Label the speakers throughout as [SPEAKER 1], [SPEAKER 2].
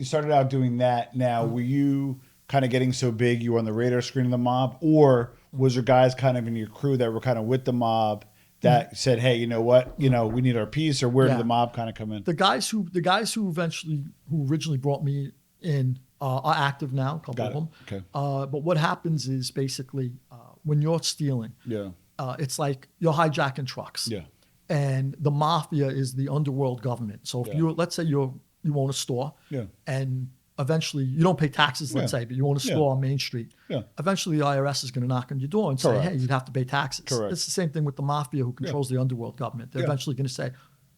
[SPEAKER 1] you started out doing that. Now, were you kind of getting so big you were on the radar screen of the mob, or was there guys kind of in your crew that were kind of with the mob that said, "Hey, you know what? You know, we need our piece," or where did the mob kind of come in?
[SPEAKER 2] The guys who originally brought me in are active now, a couple of them.
[SPEAKER 1] Okay.
[SPEAKER 2] But what happens is basically when you're stealing, it's like you're hijacking trucks.
[SPEAKER 1] Yeah.
[SPEAKER 2] And the mafia is the underworld government. So if you, let's say you own a store, and eventually you don't pay taxes, let's say, but you own a store on Main Street. Yeah. Eventually the IRS is going to knock on your door and say, hey, you'd have to pay taxes.
[SPEAKER 1] Correct.
[SPEAKER 2] It's the same thing with the mafia who controls the underworld government. They're eventually going to say,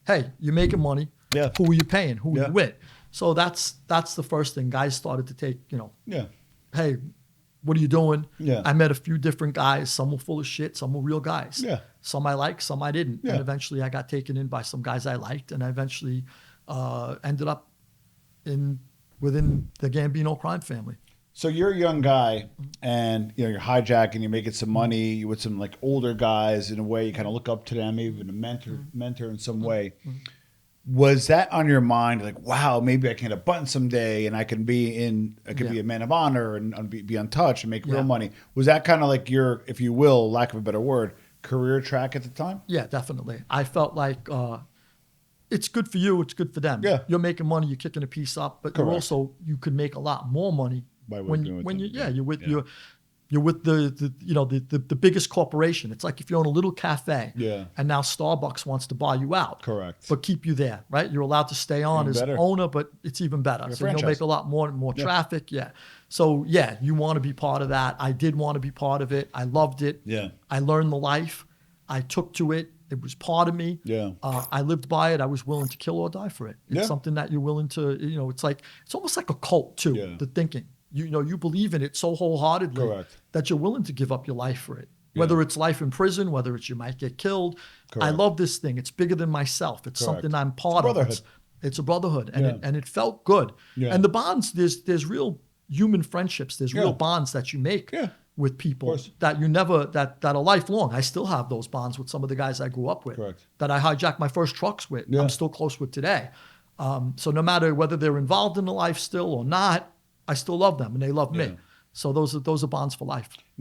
[SPEAKER 2] hey, you're making money. Who are you paying? Who are you with? So that's the first thing. Guys started to take, hey, what are you doing? Yeah. I met a few different guys. Some were full of shit. Some were real guys. Yeah. Some I liked, some I didn't. Yeah. And eventually I got taken in by some guys I liked, and I eventually ended up within the Gambino crime family.
[SPEAKER 1] So you're a young guy, and you're hijacking, you're making some money, you're with some like older guys in a way, you kind of look up to them, maybe even a mentor in some way. Was that on your mind, like, wow, maybe I can hit a button someday and I can be a man of honor and be untouched and make real money? Was that kind of like your, if you will, lack of a better word, career track at the time?
[SPEAKER 2] Yeah, definitely. I felt like it's good for you, it's good for them. Yeah. You're making money, you're kicking a piece up, but you could make a lot more money when you're with the biggest corporation. It's like if you own a little cafe, and now Starbucks wants to buy you out, but keep you there, right? You're allowed to stay on as owner, but it's even better. So you'll make a lot more traffic. So you want to be part of that. I did want to be part of it. I loved it. I learned the life. I took to it. It was part of me. I lived by it. I was willing to kill or die for it. It's something that you're willing to, it's almost like a cult too, the thinking. You believe in it so wholeheartedly that you're willing to give up your life for it. Whether it's life in prison, whether it's you might get killed. I love this thing. It's bigger than myself. It's something I'm part of. It's a brotherhood, and it felt good. And the bonds, there's real human friendships. There's real bonds that you make with people that you never that are lifelong. I still have those bonds with some of the guys I grew up with that I hijacked my first trucks with. I'm still close with today. So no matter whether they're involved in the life still or not, I still love them and they love me. So those are bonds for life. Now,